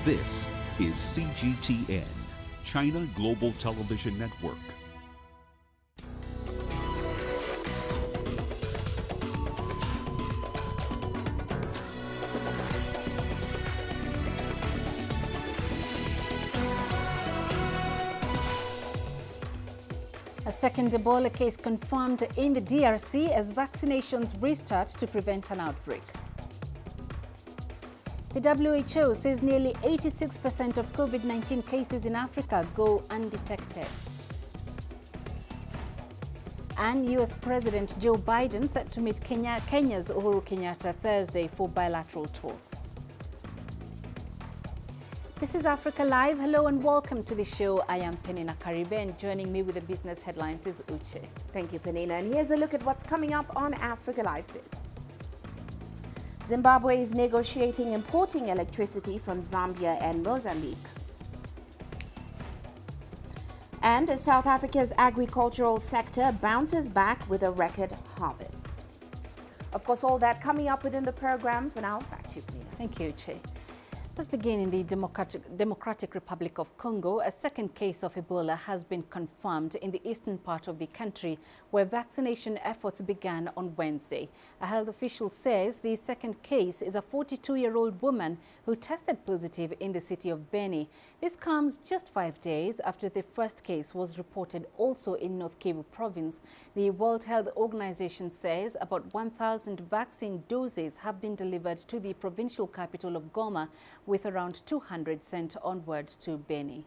This is CGTN, China Global Television Network. A second Ebola case confirmed in the DRC as vaccinations restart to prevent an outbreak. The WHO says nearly 86% of COVID-19 cases in Africa go undetected. And US President Joe Biden set to meet Kenya's Uhuru Kenyatta Thursday for bilateral talks. This is Africa Live. Hello and welcome to the show. I am Peninah Karibe, and joining me with the business headlines is Uche. Thank you, Peninah. And here's a look at what's coming up on Africa Live, please. Zimbabwe is negotiating importing electricity from Zambia and Mozambique. And South Africa's agricultural sector bounces back with a record harvest. Of course, all that coming up within the program. For now, back to you, Peninah. Thank you, Uche. Let's begin in the Democratic Republic of Congo. A second case of Ebola has been confirmed in the eastern part of the country, where vaccination efforts began on Wednesday. A health official says the second case is a 42-year-old woman who tested positive in the city of Beni. This comes just 5 days after the first case was reported also in North Kivu province. The World Health Organization says about 1,000 vaccine doses have been delivered to the provincial capital of Goma, with around 200 sent onward to Beni.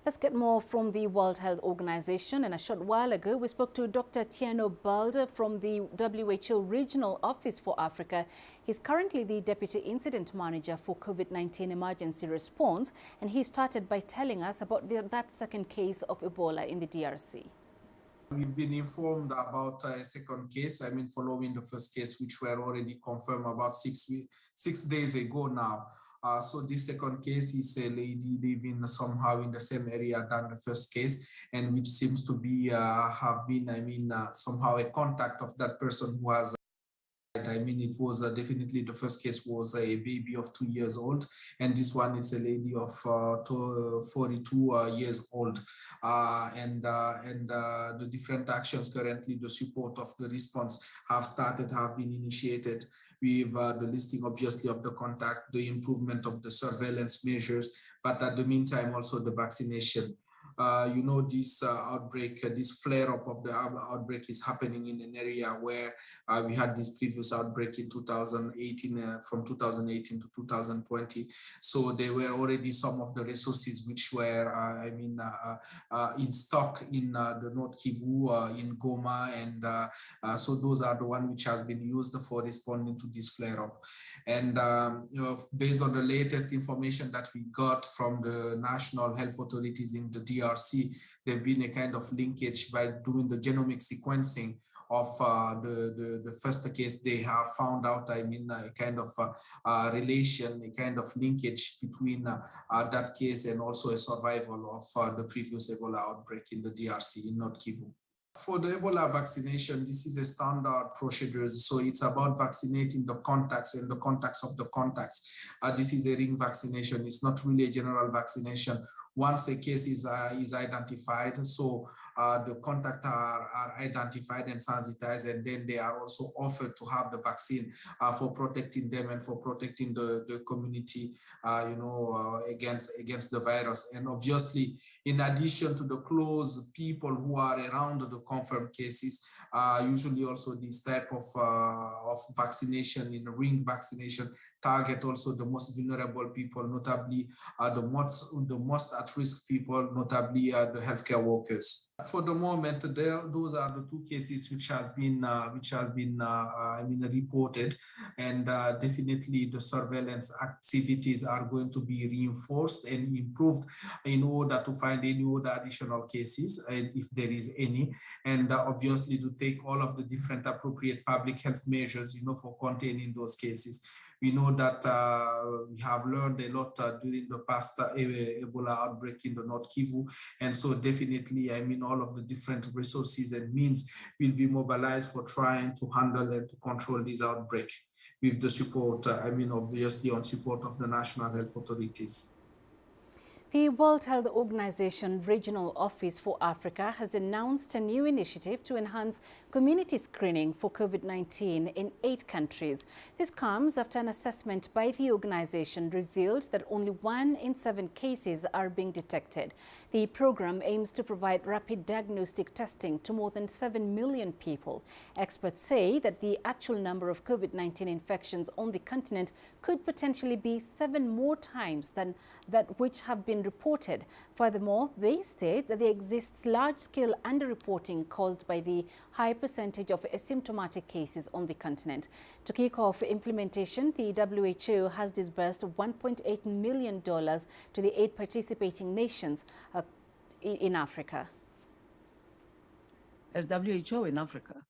Let's get more from the World Health Organization. And a short while ago, we spoke to Dr. Tiano Balde from the WHO Regional Office for Africa. He's currently the Deputy Incident Manager for COVID-19 emergency response, and he started by telling us about that second case of Ebola in the DRC. We've been informed about a second case, following the first case, which were already confirmed about 6 days ago now. So this second case is a lady living somehow in the same area than the first case, and which seems to be have been, somehow a contact of that person who has. It was definitely the first case was a baby of 2 years old, and this one is a lady of 42 years old. The different actions currently, the support of the response have been initiated with the listing, obviously, of the contact, the improvement of the surveillance measures, but at the meantime, also the vaccination. This outbreak, this flare-up of the outbreak is happening in an area where we had this previous outbreak in 2018, from 2018 to 2020. So there were already some of the resources which were, in stock in the North Kivu, in Goma, and so those are the one which has been used for responding to this flare-up. And based on the latest information that we got from the national health authorities in the DRC, there's been a kind of linkage by doing the genomic sequencing of the first case. They have found out, a kind of relation, a kind of linkage between that case and also a survival of the previous Ebola outbreak in the DRC in North Kivu. For the Ebola vaccination, this is a standard procedure. So it's about vaccinating the contacts and the contacts of the contacts. This is a ring vaccination. It's not really a general vaccination. Once a case is identified, so the contacts are identified and sensitized, and then they are also offered to have the vaccine for protecting them and for protecting the community, against the virus. And obviously, in addition to the close people who are around the confirmed cases, usually also this type of vaccination, in ring vaccination, target also the most vulnerable people, notably the most at-risk people, notably the healthcare workers. For the moment, those are the two cases which has been reported, and definitely the surveillance activities are going to be reinforced and improved in order to find any other additional cases, and if there is any, and obviously to take all of the different appropriate public health measures, for containing those cases. We know that we have learned a lot during the past Ebola outbreak in the North Kivu. And so definitely, all of the different resources and means will be mobilized for trying to handle and to control this outbreak with the support, obviously on support of the national health authorities. The World Health Organization Regional Office for Africa has announced a new initiative to enhance community screening for COVID-19 in 8 countries. This comes after an assessment by the organization revealed that only 1 in 7 cases are being detected. The program aims to provide rapid diagnostic testing to more than 7 million people. Experts say that the actual number of COVID-19 infections on the continent could potentially be 7 more times than that which have been reported. Furthermore, they state that there exists large-scale underreporting caused by the high percentage of asymptomatic cases on the continent. To kick off implementation, the WHO has disbursed $1.8 million to the 8 participating nations in Africa. As WHO in Africa,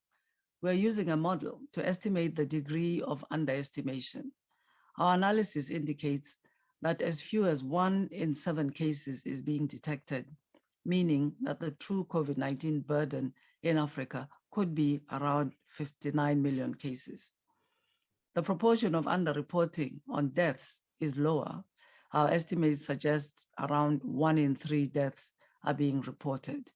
we're using a model to estimate the degree of underestimation. Our analysis indicates that as few as 1 in 7 cases is being detected, meaning that the true COVID-19 burden in Africa could be around 59 million cases. The proportion of underreporting on deaths is lower. Our estimates suggest around 1 in 3 deaths are being reported.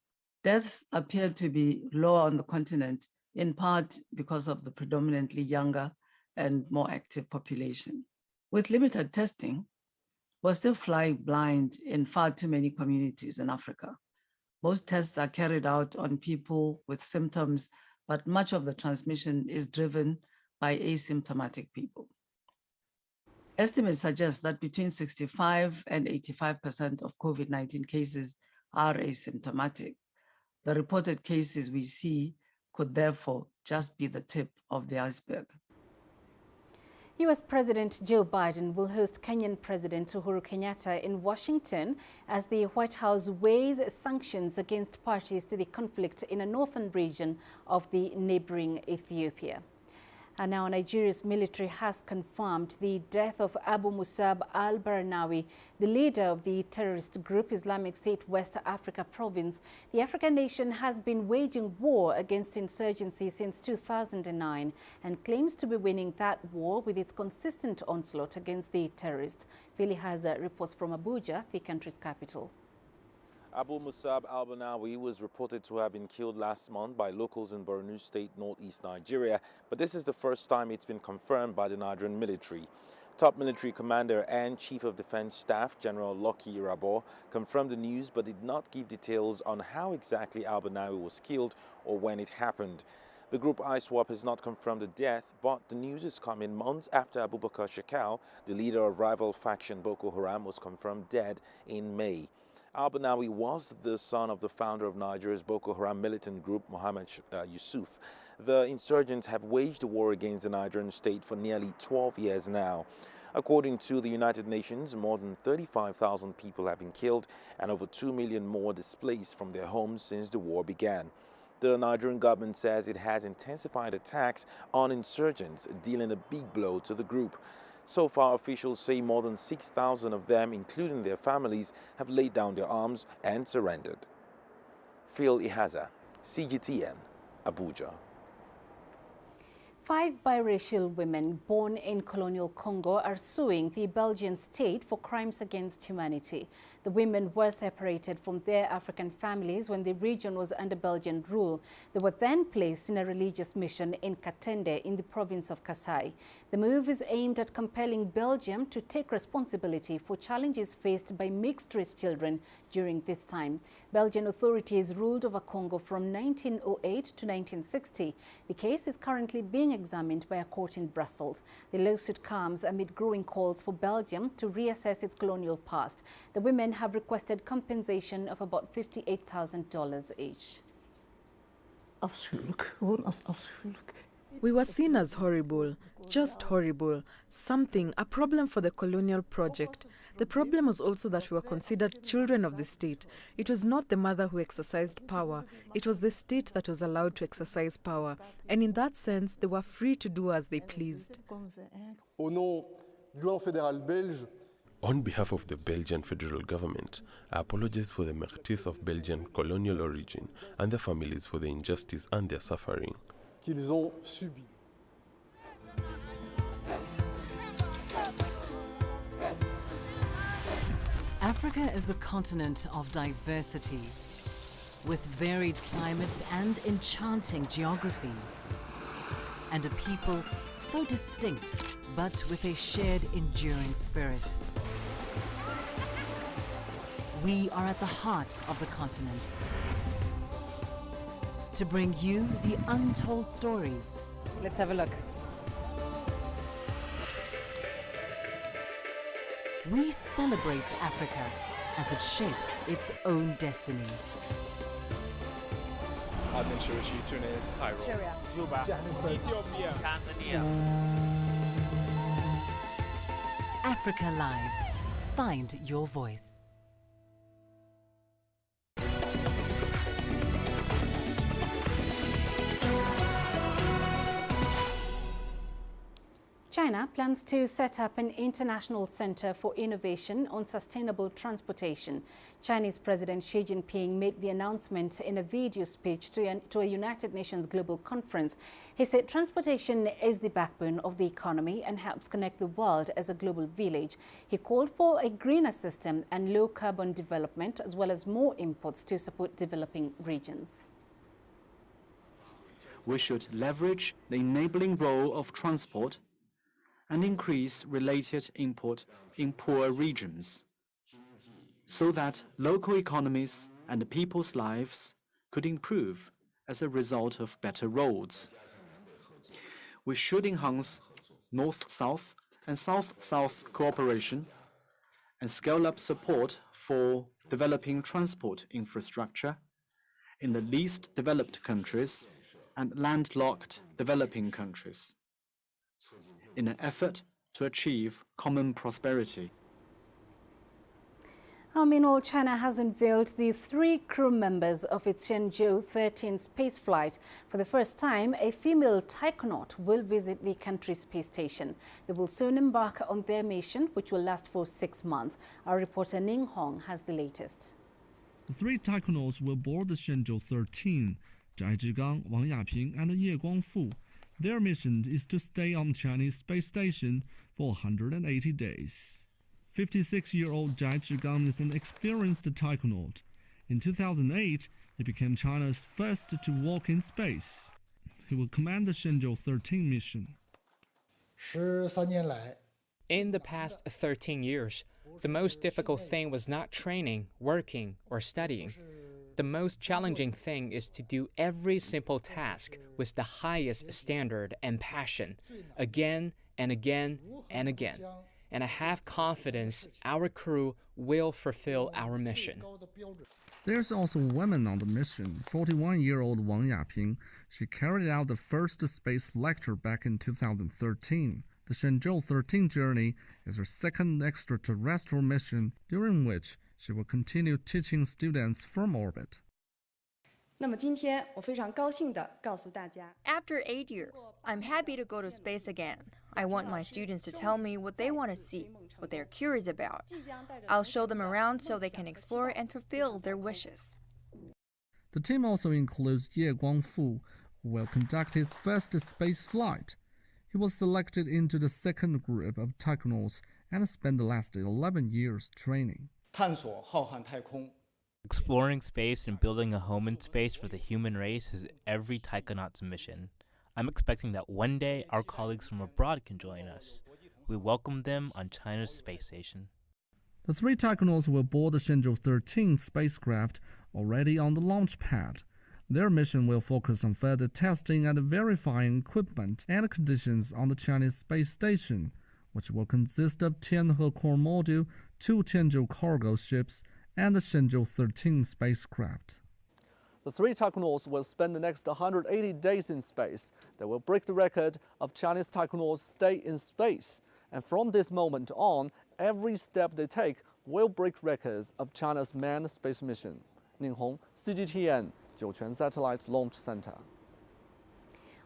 Deaths appear to be lower on the continent, in part because of the predominantly younger and more active population. With limited testing, we're still flying blind in far too many communities in Africa. Most tests are carried out on people with symptoms, but much of the transmission is driven by asymptomatic people. Estimates suggest that between 65 and 85% of COVID-19 cases are asymptomatic. The reported cases we see could therefore just be the tip of the iceberg. U.S. President Joe Biden will host Kenyan President Uhuru Kenyatta in Washington as the White House weighs sanctions against parties to the conflict in a northern region of the neighboring Ethiopia. And now Nigeria's military has confirmed the death of Abu Musab al-Barnawi, the leader of the terrorist group Islamic State West Africa Province. The African nation has been waging war against insurgency since 2009 and claims to be winning that war with its consistent onslaught against the terrorists. Philly has reports from Abuja, the country's capital. Abu Musab al-Barnawi was reported to have been killed last month by locals in Borno State, northeast Nigeria, but this is the first time it's been confirmed by the Nigerian military. Top military commander and Chief of Defense Staff, General Lucky Irabor, confirmed the news but did not give details on how exactly al-Barnawi was killed or when it happened. The group ISWAP has not confirmed the death, but the news is coming months after Abubakar Shekau, the leader of rival faction Boko Haram, was confirmed dead in May. Al-Barnawi was the son of the founder of Nigeria's Boko Haram militant group, Mohammed Yusuf. The insurgents have waged a war against the Nigerian state for nearly 12 years now. According to the United Nations, more than 35,000 people have been killed and over 2 million more displaced from their homes since the war began. The Nigerian government says it has intensified attacks on insurgents, dealing a big blow to the group. So far, officials say more than 6,000 of them, including their families, have laid down their arms and surrendered. Phil Ihaza, CGTN, Abuja. 5 biracial women born in colonial Congo are suing the Belgian state for crimes against humanity. The women were separated from their African families when the region was under Belgian rule. They were then placed in a religious mission in Katende in the province of Kasai. The move is aimed at compelling Belgium to take responsibility for challenges faced by mixed-race children during this time. Belgian authorities ruled over Congo from 1908 to 1960. The case is currently being examined by a court in Brussels. The lawsuit comes amid growing calls for Belgium to reassess its colonial past. The women have requested compensation of about $58,000 each. We were seen as horrible, just horrible, a problem for the colonial project. The problem was also that we were considered children of the state. It was not the mother who exercised power. It was the state that was allowed to exercise power. And in that sense, they were free to do as they pleased. Au nom du gouvernement fédéral belge, On behalf of the Belgian federal government, I apologize for the Métis of Belgian colonial origin and their families for the injustice and their suffering. qu'ils ont subi. Africa is a continent of diversity, with varied climates and enchanting geography, and a people so distinct, but with a shared enduring spirit. We are at the heart of the continent to bring you the untold stories. Let's have a look. We celebrate Africa as it shapes its own destiny. Tunis, Cairo, Juba, Ethiopia, Tanzania. Africa Live. Find your voice. China plans to set up an international center for innovation on sustainable transportation. Chinese President Xi Jinping made the announcement in a video speech to a United Nations global conference. He said transportation is the backbone of the economy and helps connect the world as a global village. He called for a greener system and low carbon development, as well as more imports to support developing regions. We should leverage the enabling role of transport and increase related import in poor regions, so that local economies and people's lives could improve as a result of better roads. We should enhance North-South and South-South cooperation and scale up support for developing transport infrastructure in the least developed countries and landlocked developing countries, in an effort to achieve common prosperity. Meanwhile, China has unveiled the 3 crew members of its Shenzhou 13 space flight. For the first time, a female taikonaut will visit the country's space station. They will soon embark on their mission, which will last for 6 months. Our reporter Ning Hong has the latest. The 3 taikonauts will board the Shenzhou 13, Zhai Zhigang, Wang Yaping, and Ye Guangfu. Their mission is to stay on Chinese space station for 180 days. 56-year-old Zhai Zhigang is an experienced taikonaut. In 2008, he became China's first to walk in space. He will command the Shenzhou 13 mission. In the past 13 years, the most difficult thing was not training, working, or studying. The most challenging thing is to do every simple task with the highest standard and passion, again and again and again. And I have confidence our crew will fulfill our mission. There's also women on the mission. 41-year-old Wang Yaping. She carried out the first space lecture back in 2013. The Shenzhou 13 journey is her second extraterrestrial mission, during which she will continue teaching students from orbit. After 8 years, I'm happy to go to space again. I want my students to tell me what they want to see, what they're curious about. I'll show them around so they can explore and fulfill their wishes. The team also includes Ye Guangfu, who will conduct his first space flight. He was selected into the second group of taikonauts and spent the last 11 years training. Exploring space and building a home in space for the human race is every taikonaut's mission. I'm expecting that one day our colleagues from abroad can join us. We welcome them on China's space station. The 3 taikonauts will board the Shenzhou 13 spacecraft already on the launch pad. Their mission will focus on further testing and verifying equipment and conditions on the Chinese space station, which will consist of Tianhe core module, 2 Tianzhou cargo ships, and the Shenzhou 13 spacecraft. The 3 taikonauts will spend the next 180 days in space. They will break the record of Chinese taikonauts stay in space. And from this moment on, every step they take will break records of China's manned space mission. Ning Hong, CGTN, Jiuquan Satellite Launch Center.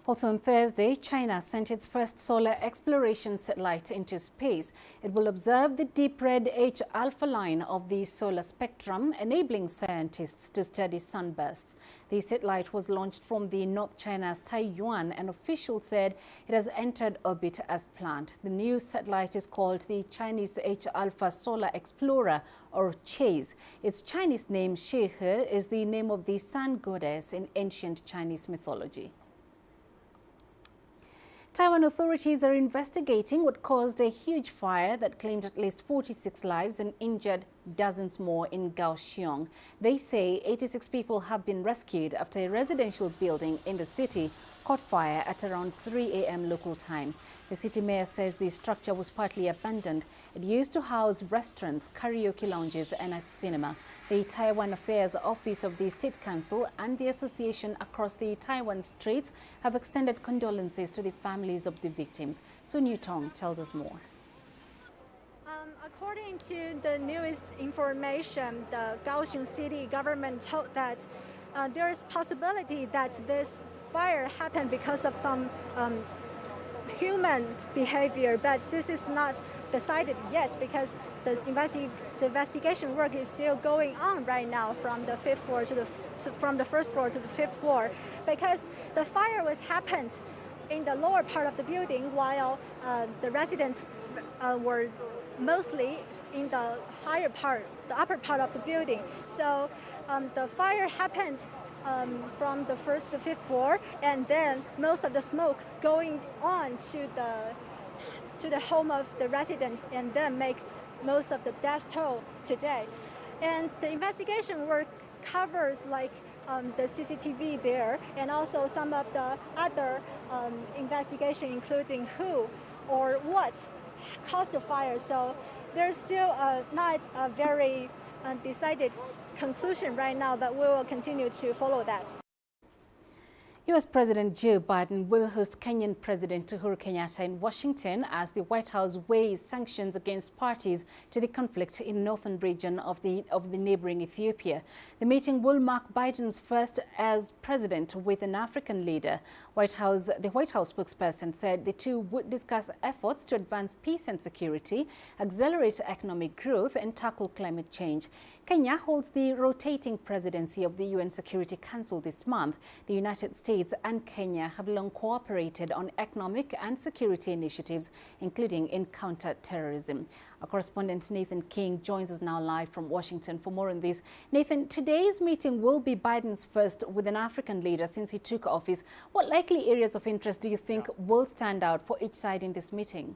Also on Thursday, China sent its first solar exploration satellite into space. It will observe the deep red H-alpha line of the solar spectrum, enabling scientists to study sunbursts. The satellite was launched from the North China's Taiyuan, and officials said it has entered orbit as planned. The new satellite is called the Chinese H-alpha Solar Explorer, or CHASE. Its Chinese name, Shehe, is the name of the sun goddess in ancient Chinese mythology. Taiwan authorities are investigating what caused a huge fire that claimed at least 46 lives and injured dozens more in Kaohsiung. They say 86 people have been rescued after a residential building in the city caught fire at around 3 a.m. local time. The city mayor says the structure was partly abandoned. It used to house restaurants, karaoke lounges and a cinema. The Taiwan Affairs Office of the State Council and the association across the Taiwan streets have extended condolences to the families of the victims. Sun Yu-tong tells us more. According to the newest information, the Kaohsiung city government told that there is possibility that this fire happened because of some human behavior, but this is not decided yet because the investigation work is still going on right now from the fifth floor from the first floor to the fifth floor, because the fire was happened in the lower part of the building while the residents were mostly in the higher part, the upper part of the building. So the fire happened from the first to fifth floor, and then most of the smoke going on to the home of the residents, and then make most of the death toll today. And the investigation work covers like the CCTV there, and also some of the other investigation, including who or what caused the fire. So there's still not a very decided conclusion right now, but we will continue to follow that. U.S. President Joe Biden will host Kenyan President Uhuru Kenyatta in Washington as the White House weighs sanctions against parties to the conflict in the northern region of the neighboring Ethiopia. The meeting will mark Biden's first as president with an African leader. The White House spokesperson said the two would discuss efforts to advance peace and security, accelerate economic growth, and tackle climate change. Kenya holds the rotating presidency of the UN Security Council this month. The United States and Kenya have long cooperated on economic and security initiatives, including in counter-terrorism. Our correspondent Nathan King joins us now live from Washington for more on this. Nathan, today's meeting will be Biden's first with an African leader since he took office. What likely areas of interest do you think will stand out for each side in this meeting?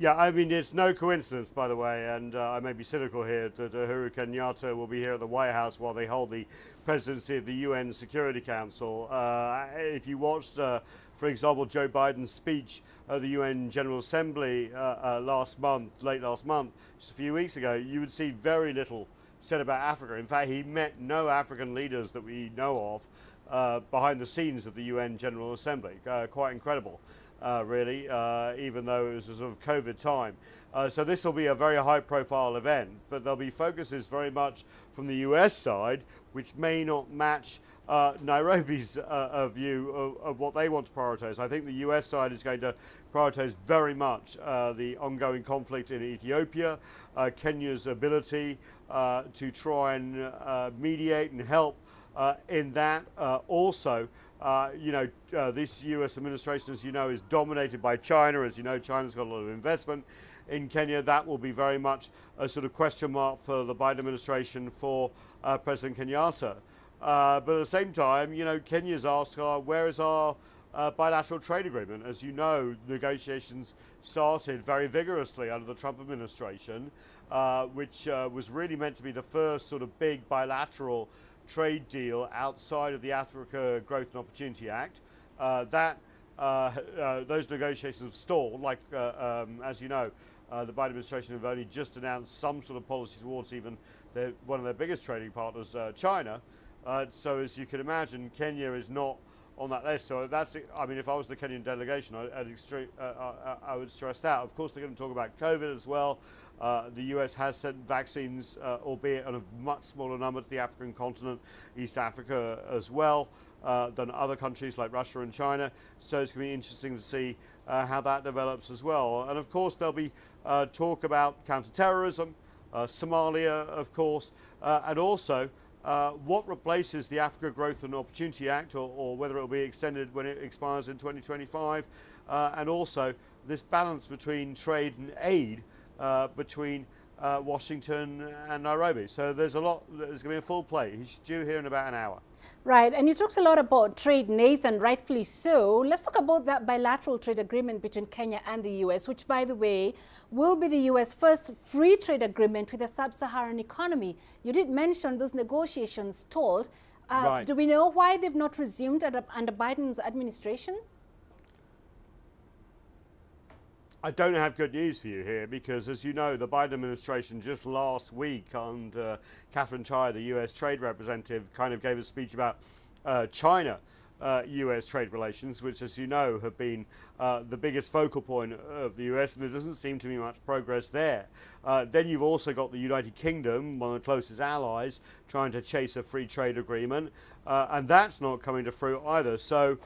Yeah, I mean, it's no coincidence, by the way, and I may be cynical here, that Uhuru Kenyatta will be here at the White House while they hold the presidency of the UN Security Council. If you watched, for example, Joe Biden's speech at the UN General Assembly late last month, just a few weeks ago, you would see very little said about Africa. In fact, he met no African leaders that we know of behind the scenes of the UN General Assembly. Quite incredible. Really, even though it was a sort of COVID time. So this will be a very high-profile event, but there'll be focuses very much from the US side, which may not match Nairobi's view of what they want to prioritize. I think the US side is going to prioritize very much the ongoing conflict in Ethiopia, Kenya's ability to try and mediate and help in that. Also, this US administration, as you know, is dominated by China. As you know, China's got a lot of investment in Kenya. That will be very much a sort of question mark for the Biden administration for President Kenyatta. But at the same time, Kenya's asked, where is our bilateral trade agreement? As you know, negotiations started very vigorously under the Trump administration, which was really meant to be the first sort of big bilateral trade deal outside of the Africa Growth and Opportunity Act. Those negotiations have stalled. Like, as you know, the Biden administration have only just announced some sort of policy towards even one of their biggest trading partners, China. So as you can imagine, Kenya is not on that list. So that's, I mean, if I was the Kenyan delegation, I would stress that. Of course, they're going to talk about COVID as well. The US has sent vaccines, albeit on a much smaller number, to the African continent, East Africa as well, than other countries like Russia and China. So it's going to be interesting to see how that develops as well. And of course, there'll be talk about counterterrorism, Somalia, of course, and also what replaces the Africa Growth and Opportunity Act, or whether it will be extended when it expires in 2025, and also this balance between trade and aid between Washington and Nairobi. So there's a lot, there's going to be a full plate. He's due here in about an hour. Right, and you talked a lot about trade, Nathan, rightfully so. Let's talk about that bilateral trade agreement between Kenya and the US, which, by the way, will be the US first free trade agreement with a sub-Saharan economy. You did mention those negotiations stalled. Right. Do we know why they've not resumed under Biden's administration? I don't have good news for you here because, as you know, the Biden administration just last week, and Catherine Tai, the US trade representative, kind of gave a speech about China US trade relations, which, as you know, have been the biggest focal point of the US, and there doesn't seem to be much progress there. Then you've also got the United Kingdom, one of the closest allies, trying to chase a free trade agreement, and that's not coming to fruit either. So,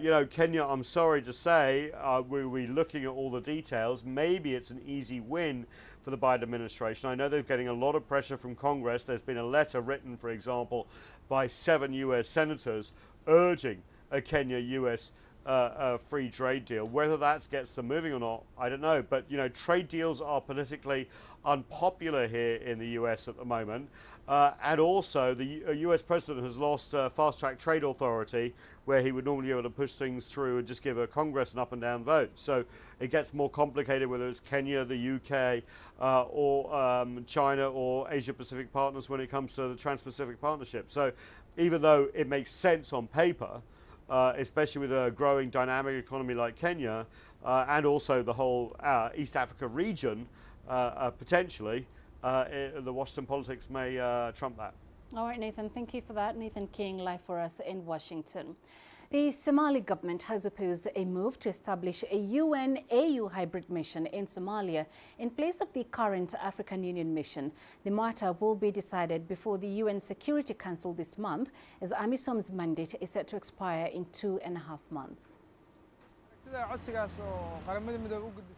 you know, Kenya, I'm sorry to say, we'll be looking at all the details. Maybe it's an easy win for the Biden administration. I know they're getting a lot of pressure from Congress. There's been a letter written, for example, by 7 US senators urging a Kenya-US free trade deal. Whether that gets them moving or not, I don't know. But, you know, trade deals are politically unpopular here in the US at the moment. And also, the US president has lost fast-track trade authority, where he would normally be able to push things through and just give a Congress an up-and-down vote. So it gets more complicated, whether it's Kenya, the UK, or China, or Asia-Pacific partners when it comes to the Trans-Pacific Partnership. So even though it makes sense on paper, especially with a growing dynamic economy like Kenya, and also the whole East Africa region, potentially, the Washington politics may trump that. All right, Nathan, thank you for that. Nathan King, live for us in Washington. The Somali government has opposed a move to establish a UN-AU hybrid mission in Somalia in place of the current African Union mission. The matter will be decided before the UN Security Council this month, as AMISOM's mandate is set to expire in 2.5 months.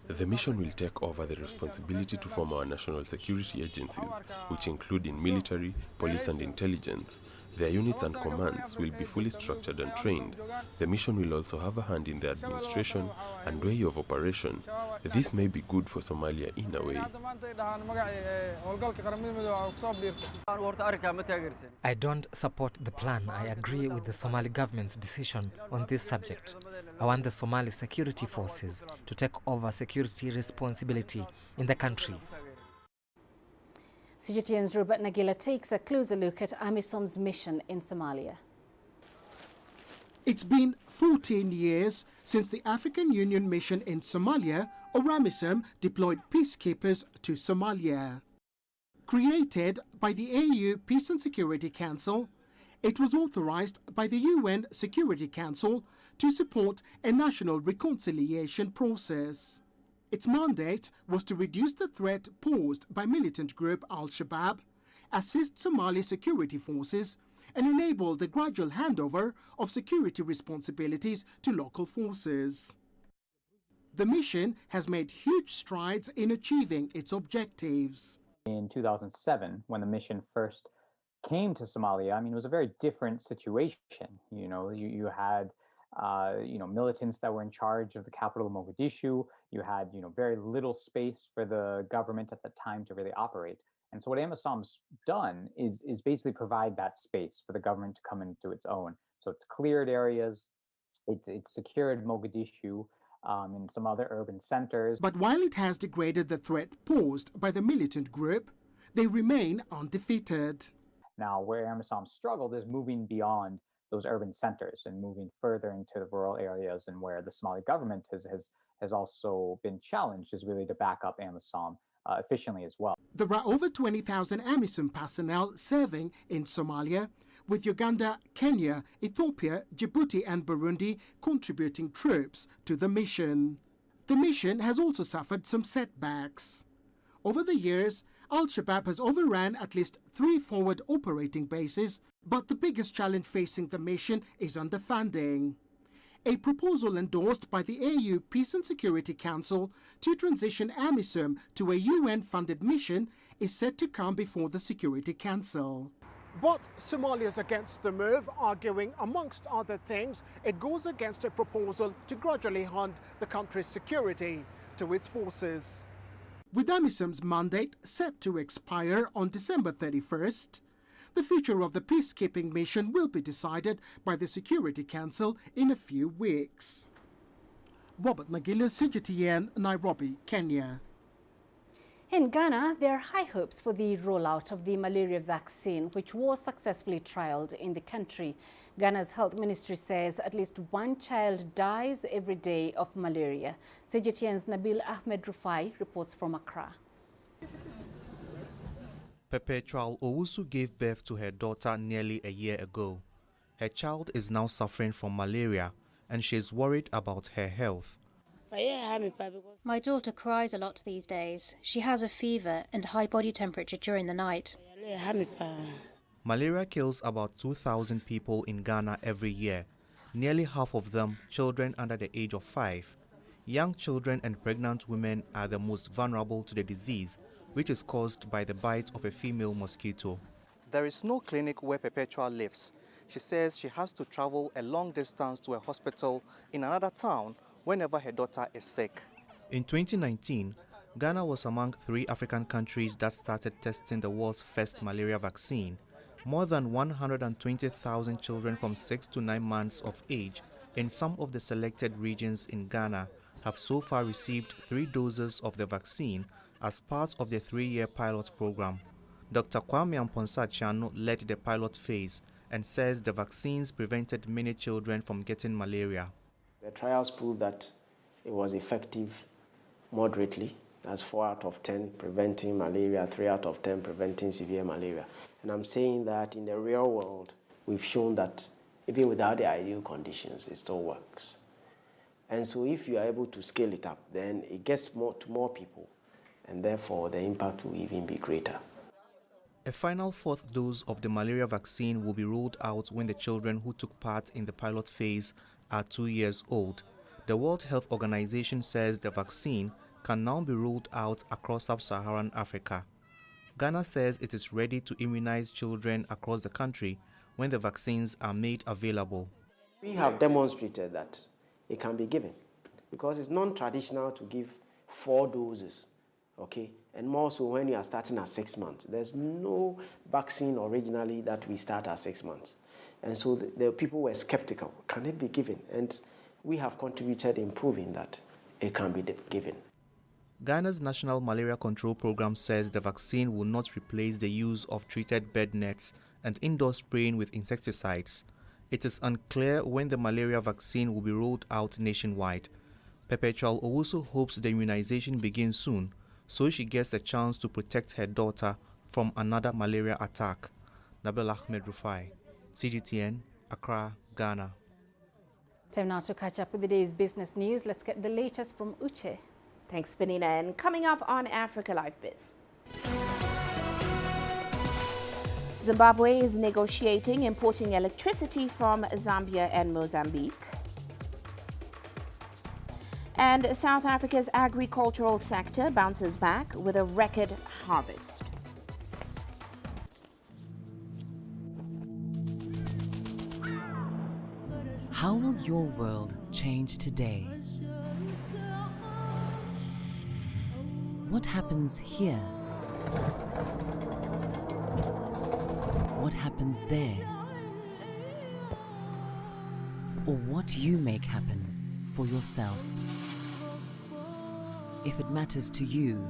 The mission will take over the responsibility to form our national security agencies, which include in military, police and intelligence. Their units and commands will be fully structured and trained. The mission will also have a hand in the administration and way of operation. This may be good for Somalia in a way. I don't support the plan. I agree with the Somali government's decision on this subject. I want the Somali security forces to take over security responsibility in the country. CGTN's Robert Nagila takes a closer look at AMISOM's mission in Somalia. It's been 14 years since the African Union mission in Somalia, or AMISOM, deployed peacekeepers to Somalia. Created by the AU Peace and Security Council, it was authorized by the UN Security Council to support a national reconciliation process. Its mandate was to reduce the threat posed by militant group Al-Shabaab, assist Somali security forces, and enable the gradual handover of security responsibilities to local forces. The mission has made huge strides in achieving its objectives. In 2007, when the mission first came to Somalia, I mean, it was a very different situation. You know, you had militants that were in charge of the capital, Mogadishu. You had, very little space for the government at the time to really operate. And so what AMISOM's done is basically provide that space for the government to come into its own. So it's cleared areas, it's secured Mogadishu, and some other urban centers. But while it has degraded the threat posed by the militant group, they remain undefeated. Now, where AMISOM struggled is moving beyond those urban centers and moving further into the rural areas, and where the Somali government has also been challenged is really to back up AMISOM efficiently as well. There are over 20,000 AMISOM personnel serving in Somalia, with Uganda, Kenya, Ethiopia, Djibouti and Burundi contributing troops to the mission. The mission has also suffered some setbacks. Over the years, Al-Shabaab has overrun at least 3 forward operating bases, but the biggest challenge facing the mission is underfunding. A proposal endorsed by the AU Peace and Security Council to transition AMISOM to a UN-funded mission is set to come before the Security Council. But Somalia is against the move, arguing, amongst other things, it goes against a proposal to gradually hand the country's security to its forces. With AMISOM's mandate set to expire on December 31st, the future of the peacekeeping mission will be decided by the Security Council in a few weeks. Robert Nagila, CGTN, Nairobi, Kenya. In Ghana, there are high hopes for the rollout of the malaria vaccine, which was successfully trialled in the country. Ghana's health ministry says at least 1 child dies every day of malaria. CGTN's Nabil Ahmed Rufai reports from Accra. Perpetual Owusu gave birth to her daughter nearly a year ago. Her child is now suffering from malaria and she is worried about her health. My daughter cries a lot these days. She has a fever and high body temperature during the night. Malaria kills about 2,000 people in Ghana every year, nearly half of them children under the age of 5. Young children and pregnant women are the most vulnerable to the disease, which is caused by the bite of a female mosquito. There is no clinic where Perpetua lives. She says she has to travel a long distance to a hospital in another town whenever her daughter is sick. In 2019, Ghana was among 3 African countries that started testing the world's first malaria vaccine. More than 120,000 children from 6 to 9 months of age in some of the selected regions in Ghana have so far received 3 doses of the vaccine as part of the 3-year pilot program. Dr. Kwame Amponsa-Chiano led the pilot phase and says the vaccines prevented many children from getting malaria. The trials proved that it was effective moderately. That's 4 out of 10 preventing malaria, 3 out of 10 preventing severe malaria. And I'm saying that in the real world, we've shown that even without the ideal conditions, it still works. And so if you are able to scale it up, then it gets to more people, and therefore the impact will even be greater. A final 4th dose of the malaria vaccine will be rolled out when the children who took part in the pilot phase are 2 years old. The World Health Organization says the vaccine can now be rolled out across sub-Saharan Africa. Ghana says it is ready to immunize children across the country when the vaccines are made available. We have demonstrated that it can be given because it's non-traditional to give 4 doses, okay? And more so when you are starting at 6 months. There's no vaccine originally that we start at 6 months. And so the people were skeptical, can it be given? And we have contributed in proving that it can be given. Ghana's National Malaria Control Program says the vaccine will not replace the use of treated bed nets and indoor spraying with insecticides. It is unclear when the malaria vaccine will be rolled out nationwide. Perpetual Owusu hopes the immunization begins soon, so she gets a chance to protect her daughter from another malaria attack. Nabil Ahmed Rufai, CGTN, Accra, Ghana. Time now to catch up with the day's business news. Let's get the latest from Uche. Thanks, Peninah. And coming up on Africa Live Biz. Zimbabwe is negotiating importing electricity from Zambia and Mozambique. And South Africa's agricultural sector bounces back with a record harvest. How will your world change today? What happens here? What happens there? Or what you make happen for yourself? If it matters to you,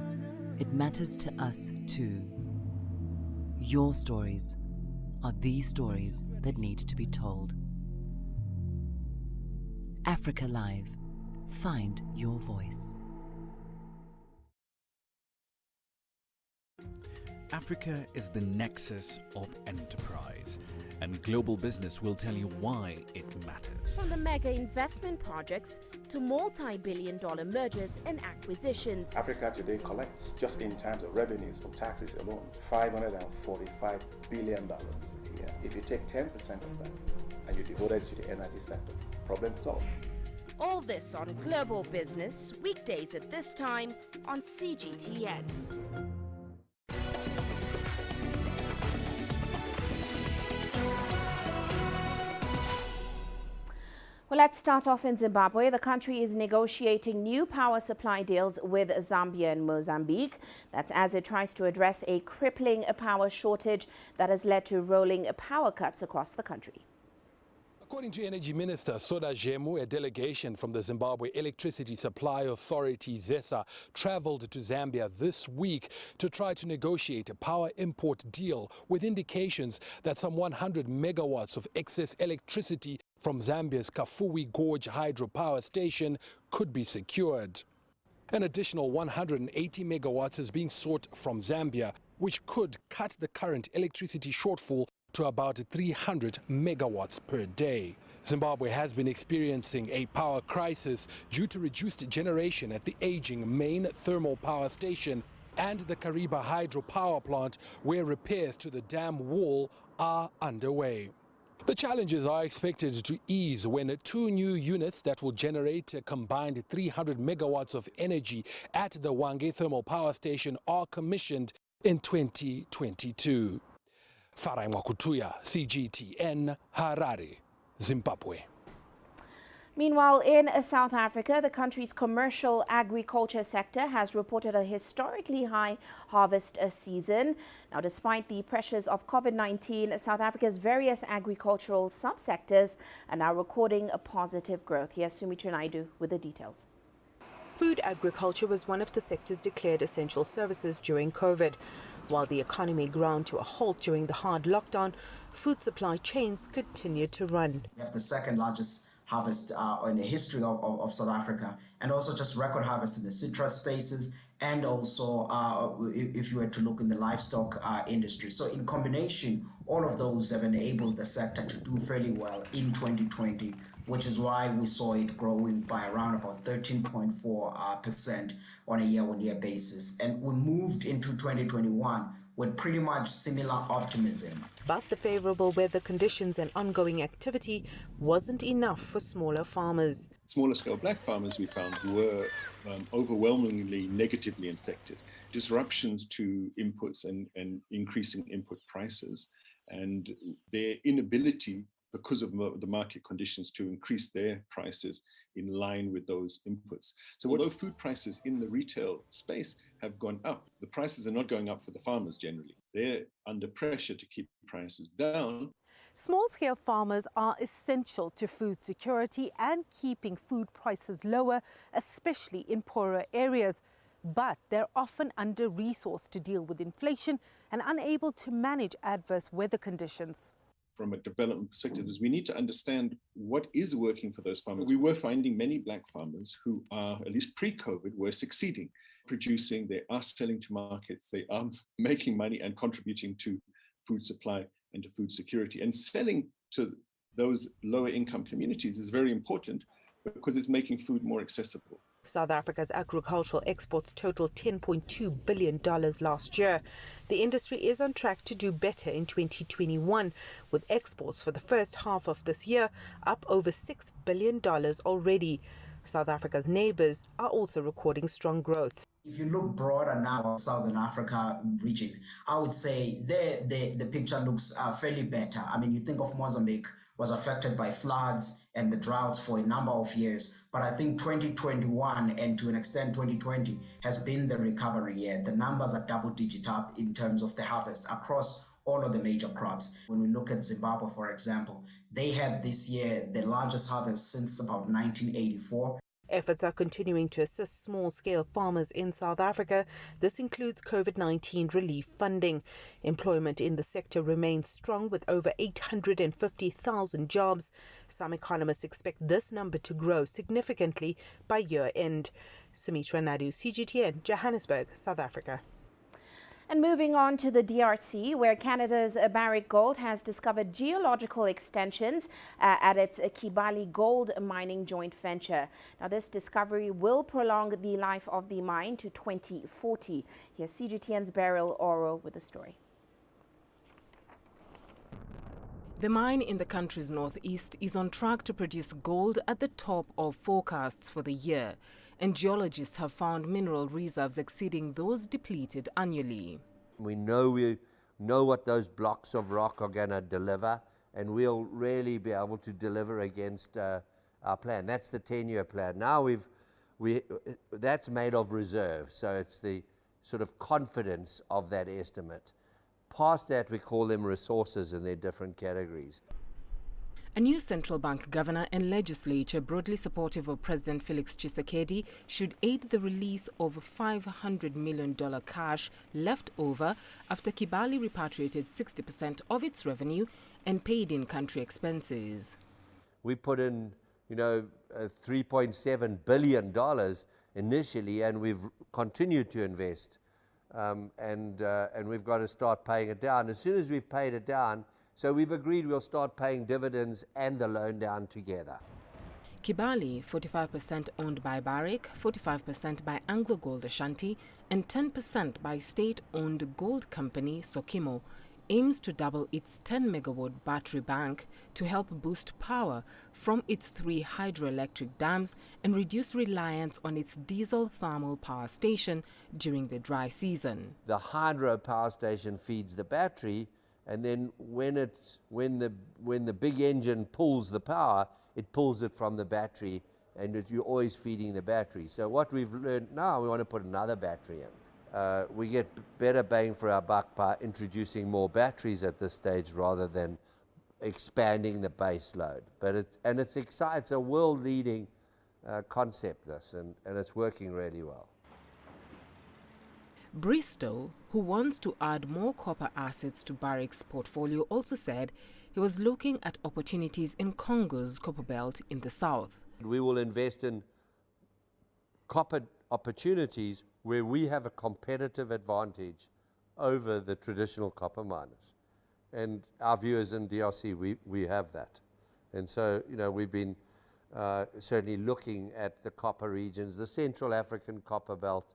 it matters to us too. Your stories are the stories that need to be told. Africa Live. Find your voice. Africa is the nexus of enterprise, and global business will tell you why it matters. From the mega investment projects to multi-billion-dollar mergers and acquisitions. Africa today collects, just in terms of revenues from taxes alone, $545 billion a year. If you take 10% of that and you devote it to the energy sector, problem solved. All this on Global Business, weekdays at this time on CGTN. Well, let's start off in Zimbabwe. The country is negotiating new power supply deals with Zambia and Mozambique. That's as it tries to address a crippling power shortage that has led to rolling power cuts across the country. According to Energy Minister Soda Jemu, a delegation from the Zimbabwe Electricity Supply Authority, ZESA, traveled to Zambia this week to try to negotiate a power import deal with indications that some 100 megawatts of excess electricity from Zambia's Kafue Gorge hydropower station could be secured. An additional 180 megawatts is being sought from Zambia, which could cut the current electricity shortfall to about 300 megawatts per day. Zimbabwe has been experiencing a power crisis due to reduced generation at the aging main thermal power station and the Karibe hydropower plant, where repairs to the dam wall are underway. The challenges are expected to ease when 2 new units that will generate a combined 300 megawatts of energy at the Hwange thermal power station are commissioned in 2022. Farai Mwakutuya, CGTN, Harare, Zimbabwe. Meanwhile, in South Africa, the country's commercial agriculture sector has reported a historically high harvest season. Now, despite the pressures of COVID-19, South Africa's various agricultural subsectors are now recording a positive growth. Here's Sumitra Naidu with the details. Food agriculture was one of the sectors declared essential services during COVID. While the economy ground to a halt during the hard lockdown, food supply chains continued to run. We have the second largest harvest in the history of South Africa, and also just record harvest in the citrus spaces, and also if you were to look in the livestock industry. So in combination, all of those have enabled the sector to do fairly well in 2020, which is why we saw it growing by around about 13.4% on a year-on-year basis. And we moved into 2021 with pretty much similar optimism. But the favorable weather conditions and ongoing activity wasn't enough for smaller farmers. Smaller scale black farmers, we found, were overwhelmingly negatively affected. Disruptions to inputs and increasing input prices, and their inability, because of the market conditions, to increase their prices in line with those inputs. So although food prices in the retail space have gone up, the prices are not going up for the farmers generally. They're under pressure to keep prices down. Small-scale farmers are essential to food security and keeping food prices lower, especially in poorer areas. But they're often under-resourced to deal with inflation and unable to manage adverse weather conditions. From a development perspective, is we need to understand what is working for those farmers. We were finding many black farmers who are, at least pre-COVID, were succeeding, producing, they are selling to markets, they are making money and contributing to food supply and to food security. And selling to those lower income communities is very important because it's making food more accessible. South Africa's agricultural exports totaled $10.2 billion last year. The industry is on track to do better in 2021, with exports for the first half of this year up over $6 billion already. South Africa's neighbors are also recording strong growth. If you look broader now, Southern Africa region, I would say the picture looks fairly better. I mean, you think of Mozambique was affected by floods and the droughts for a number of years. But I think 2021 and to an extent 2020 has been the recovery year. The numbers are double-digit up in terms of the harvest across all of the major crops. When we look at Zimbabwe, for example, they had this year the largest harvest since about 1984. Efforts are continuing to assist small-scale farmers in South Africa. This includes COVID-19 relief funding. Employment in the sector remains strong with over 850,000 jobs. Some economists expect this number to grow significantly by year-end. Sumitra Naidu, CGTN, Johannesburg, South Africa. And moving on to the DRC, where Canada's Barrick Gold has discovered geological extensions at its Kibali gold mining joint venture. Now, this discovery will prolong the life of the mine to 2040. Here's CGTN's Beryl Oro with the story. The mine in the country's northeast is on track to produce gold at the top of forecasts for the year, and geologists have found mineral reserves exceeding those depleted annually. We know what those blocks of rock are going to deliver, and we'll really be able to deliver against our plan. That's the 10-year plan. Now that's made of reserves, so it's the sort of confidence of that estimate. Past that, we call them resources in their different categories. A new central bank governor and legislature broadly supportive of President Felix Tshisekedi should aid the release of $500 million cash left over after Kibali repatriated 60% of its revenue and paid in country expenses. We put in, $3.7 billion initially, and we've continued to invest. And we've got to start paying it down. As soon as we've paid it down, so we've agreed we'll start paying dividends and the loan down together. Kibali, 45% owned by Barrick, 45% by Anglo Gold Ashanti, and 10% by state-owned gold company Sokimo, aims to double its 10-megawatt battery bank to help boost power from its 3 hydroelectric dams and reduce reliance on its diesel thermal power station during the dry season. The hydro power station feeds the battery, and then when the big engine pulls the power, it pulls it from the battery, and you're always feeding the battery. So what we've learned now, we want to put another battery in. We get better bang for our buck by introducing more batteries at this stage rather than expanding the base load. But it's exciting. It's a world-leading concept, this, and it's working really well. Bristow, who wants to add more copper assets to Barrick's portfolio, also said he was looking at opportunities in Congo's copper belt in the south. We will invest in copper opportunities where we have a competitive advantage over the traditional copper miners. And our view is in DRC, we have that. And so, we've been certainly looking at the copper regions, the Central African copper belt.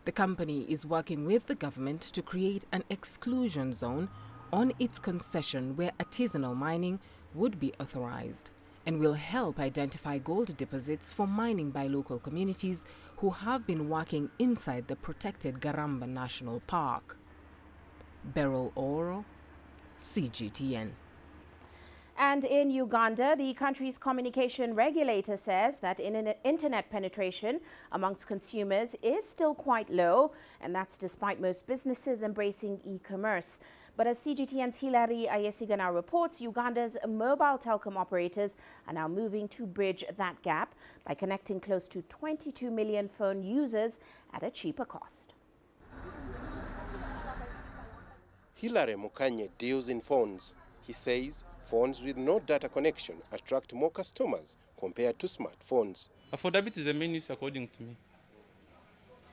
The company is working with the government to create an exclusion zone on its concession where artisanal mining would be authorized, and will help identify gold deposits for mining by local communities who have been working inside the protected Garamba National Park. Beryl Oro, CGTN. And in Uganda, the country's communication regulator says that internet penetration amongst consumers is still quite low, and that's despite most businesses embracing e-commerce. But as CGTN's Hilary Ayesigana reports, Uganda's mobile telecom operators are now moving to bridge that gap by connecting close to 22 million phone users at a cheaper cost. Hilary Mukanye deals in phones. He says phones with no data connection attract more customers compared to smartphones. Affordability is a main use according to me.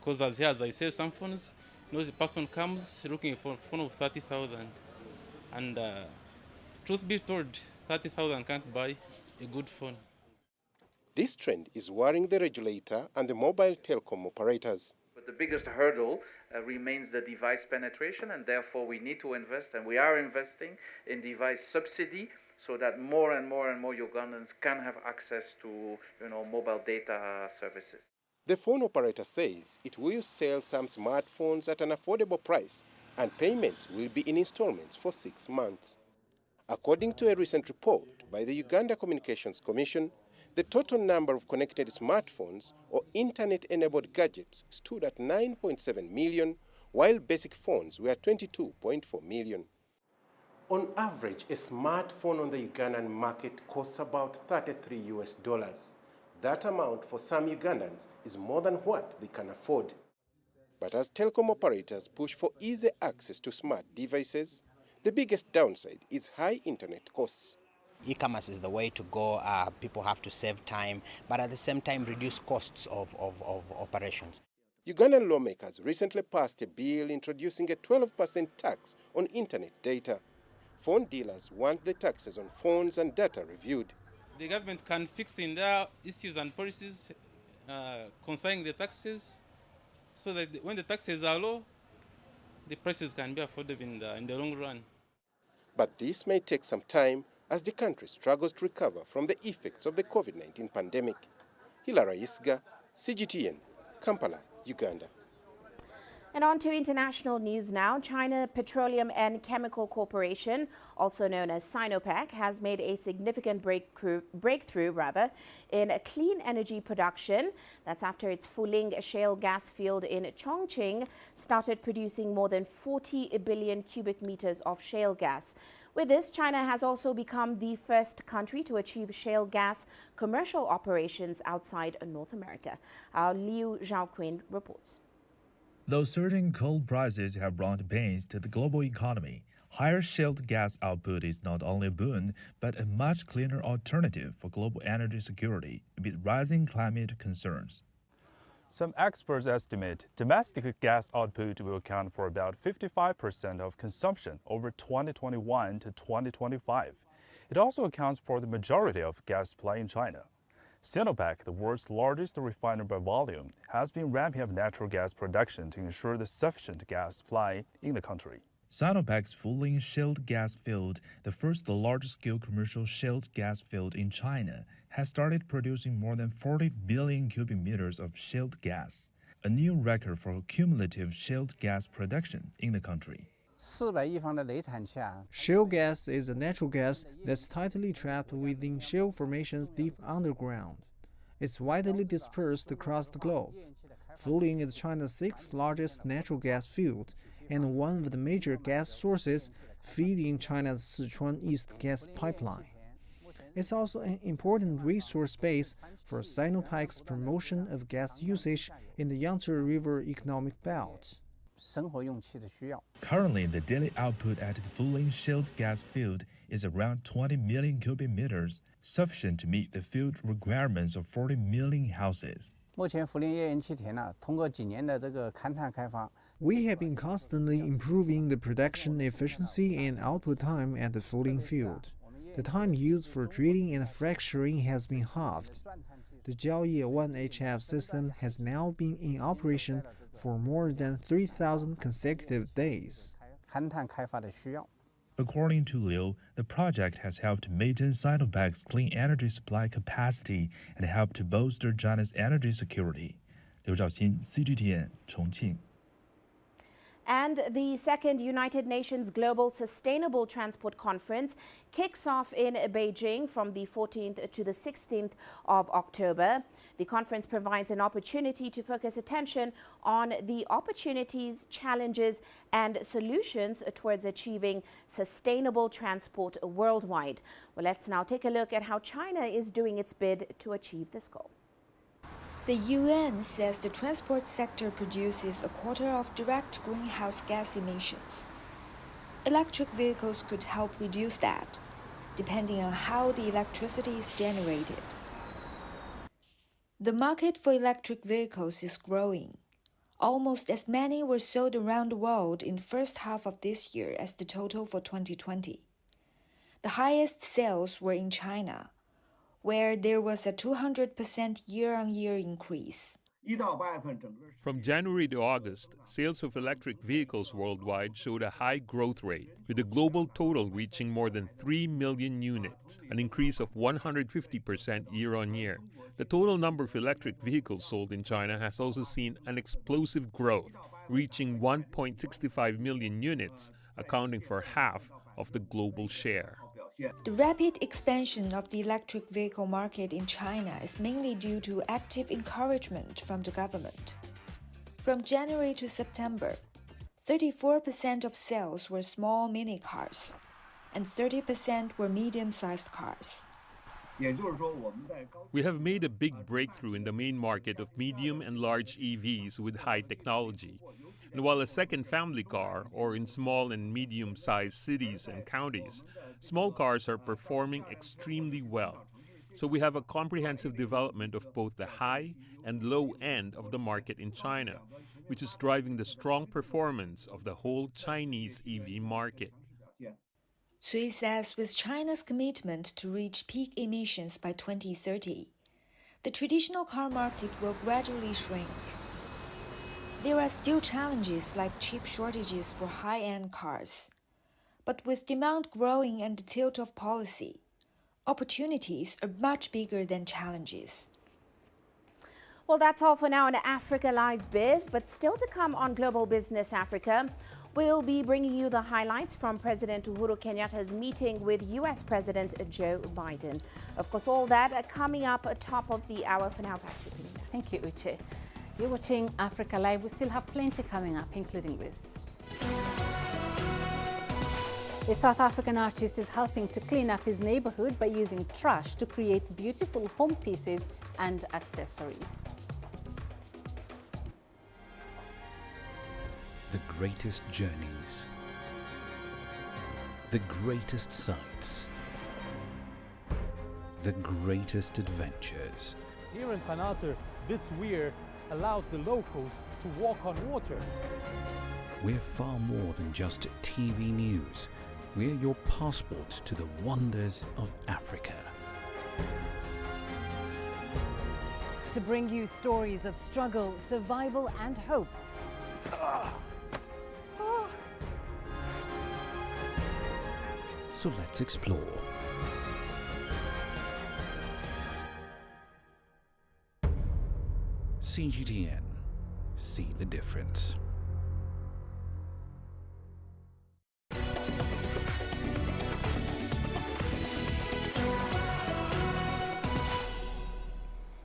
Because as I say, some phones, the person comes looking for a phone of 30,000. And truth be told, 30,000 can't buy a good phone. This trend is worrying the regulator and the mobile telecom operators. But the biggest hurdle remains the device penetration, and therefore we need to invest, and we are investing in device subsidy so that more and more Ugandans can have access to mobile data services. The phone operator says it will sell some smartphones at an affordable price, and payments will be in installments for 6 months. According to a recent report by the Uganda Communications Commission, the total number of connected smartphones or internet-enabled gadgets stood at 9.7 million, while basic phones were 22.4 million. On average, a smartphone on the Ugandan market costs about $33. That amount for some Ugandans is more than what they can afford. But as telecom operators push for easy access to smart devices, the biggest downside is high internet costs. E-commerce is the way to go. People have to save time, but at the same time reduce costs of operations. Ugandan lawmakers recently passed a bill introducing a 12% tax on internet data. Phone dealers want the taxes on phones and data reviewed. The government can fix in their issues and policies concerning the taxes so that when the taxes are low, the prices can be affordable in the long run. But this may take some time as the country struggles to recover from the effects of the COVID-19 pandemic. Hilary Isga, CGTN, Kampala, Uganda. And on to international news now. China Petroleum and Chemical Corporation, also known as Sinopec, has made a significant breakthrough in clean energy production. That's after its Fuling shale gas field in Chongqing started producing more than 40 billion cubic meters of shale gas. With this, China has also become the first country to achieve shale gas commercial operations outside North America. Our Liu Zhaoqun reports. Though surging coal prices have brought pains to the global economy, higher shale gas output is not only a boon, but a much cleaner alternative for global energy security amid rising climate concerns. Some experts estimate domestic gas output will account for about 55% of consumption over 2021 to 2025. It also accounts for the majority of gas supply in China. Sinopec, the world's largest refiner by volume, has been ramping up natural gas production to ensure the sufficient gas supply in the country. Sinopec's Fuling shale gas field, the first large-scale commercial shale gas field in China, has started producing more than 40 billion cubic meters of shale gas, a new record for cumulative shale gas production in the country. Shale gas is a natural gas that's tightly trapped within shale formations deep underground. It's widely dispersed across the globe. Fuling is China's sixth largest natural gas field and one of the major gas sources feeding China's Sichuan East gas pipeline. It's also an important resource base for Sinopec's promotion of gas usage in the Yangtze River economic belt. Currently, the daily output at the Fuling shale gas field is around 20 million cubic meters, sufficient to meet the field requirements of 40 million houses. We have been constantly improving the production efficiency and output time at the Fuling field. The time used for drilling and fracturing has been halved. The Jiaoye 1HF system has now been in operation for more than 3,000 consecutive days. According to Liu, the project has helped maintain Sinopec's clean energy supply capacity and helped to bolster China's energy security. Liu Zhaoqin, CGTN, Chongqing. And the second United Nations Global Sustainable Transport Conference kicks off in Beijing from the 14th to the 16th of October. The conference provides an opportunity to focus attention on the opportunities, challenges, and solutions towards achieving sustainable transport worldwide. Well, let's now take a look at how China is doing its bid to achieve this goal. The UN says the transport sector produces a quarter of direct greenhouse gas emissions. Electric vehicles could help reduce that, depending on how the electricity is generated. The market for electric vehicles is growing. Almost as many were sold around the world in the first half of this year as the total for 2020. The highest sales were in China, where there was a 200% year-on-year increase. From January to August, sales of electric vehicles worldwide showed a high growth rate, with the global total reaching more than 3 million units, an increase of 150% year-on-year. The total number of electric vehicles sold in China has also seen an explosive growth, reaching 1.65 million units, accounting for half of the global share. The rapid expansion of the electric vehicle market in China is mainly due to active encouragement from the government. From January to September, 34% of sales were small mini cars, and 30% were medium-sized cars. We have made a big breakthrough in the main market of medium and large EVs with high technology. And while a second family car, or in small and medium-sized cities and counties, small cars are performing extremely well. So we have a comprehensive development of both the high and low end of the market in China, which is driving the strong performance of the whole Chinese EV market. Cui says with China's commitment to reach peak emissions by 2030, the traditional car market will gradually shrink. There are still challenges like chip shortages for high-end cars. But with demand growing and the tilt of policy, opportunities are much bigger than challenges. Well, that's all for now on Africa Live Biz, but still to come on Global Business Africa, we'll be bringing you the highlights from President Uhuru Kenyatta's meeting with U.S. President Joe Biden. Of course, all that coming up at top of the hour. For now, back to you. Thank you, Uche. You're watching Africa Live. We still have plenty coming up, including this. A South African artist is helping to clean up his neighborhood by using trash to create beautiful home pieces and accessories. The greatest journeys, the greatest sights, the greatest adventures. Here in Peninah, this weir allows the locals to walk on water. We're far more than just TV news. We're your passport to the wonders of Africa. To bring you stories of struggle, survival and hope. So let's explore. CGTN. See the difference.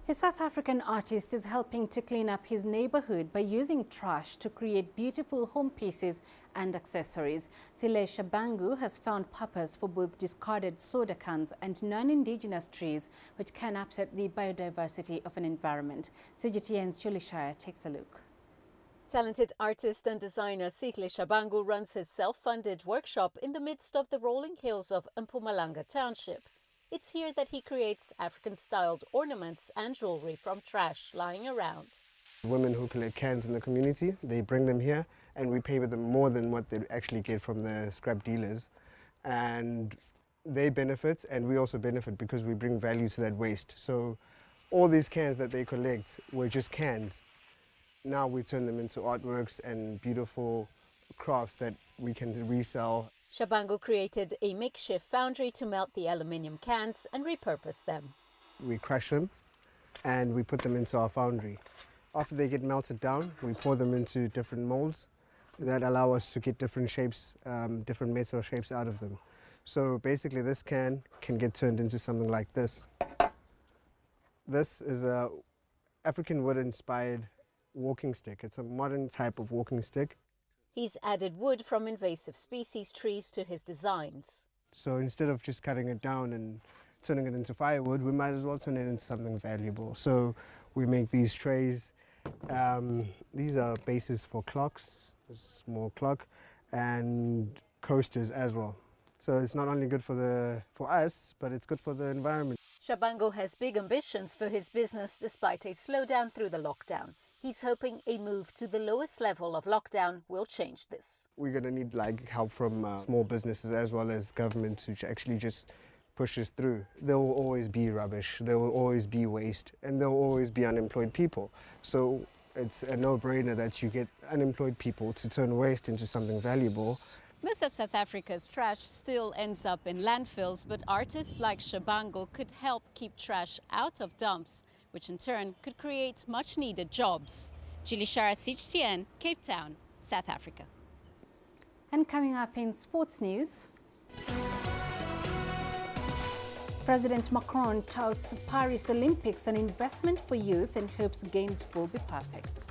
A South African artist is helping to clean up his neighborhood by using trash to create beautiful home pieces and accessories. Sile Shabangu has found purpose for both discarded soda cans and non-indigenous trees, which can upset the biodiversity of an environment. CGTN's Julie Shire takes a look. Talented artist and designer Sile Shabangu runs his self-funded workshop in the midst of the rolling hills of Mpumalanga Township. It's here that he creates African-styled ornaments and jewelry from trash lying around. Women who collect cans in the community, they bring them here and we pay with them more than what they actually get from the scrap dealers. And they benefit and we also benefit because we bring value to that waste. So all these cans that they collect were just cans. Now we turn them into artworks and beautiful crafts that we can resell. Shabangu created a makeshift foundry to melt the aluminium cans and repurpose them. We crush them and we put them into our foundry. After they get melted down, we pour them into different molds that allow us to get different shapes, different metal shapes out of them. So basically this can get turned into something like this. This is a African wood-inspired walking stick. It's a modern type of walking stick. He's added wood from invasive species trees to his designs. So instead of just cutting it down and turning it into firewood, we might as well turn it into something valuable. So we make these trays. These are bases for clocks, a small clock, and coasters as well. So it's not only good for us, but it's good for the environment. Shabangu has big ambitions for his business despite a slowdown through the lockdown. He's hoping a move to the lowest level of lockdown will change this. We're going to need help from small businesses as well as government to actually just push us through. There will always be rubbish, there will always be waste, and there will always be unemployed people. So it's a no-brainer that you get unemployed people to turn waste into something valuable. Most of South Africa's trash still ends up in landfills, but artists like Shabangu could help keep trash out of dumps, which in turn could create much-needed jobs. Julie Shara, CGTN, Cape Town, South Africa. And coming up in sports news, President Macron touts Paris Olympics an investment for youth and hopes games will be perfect.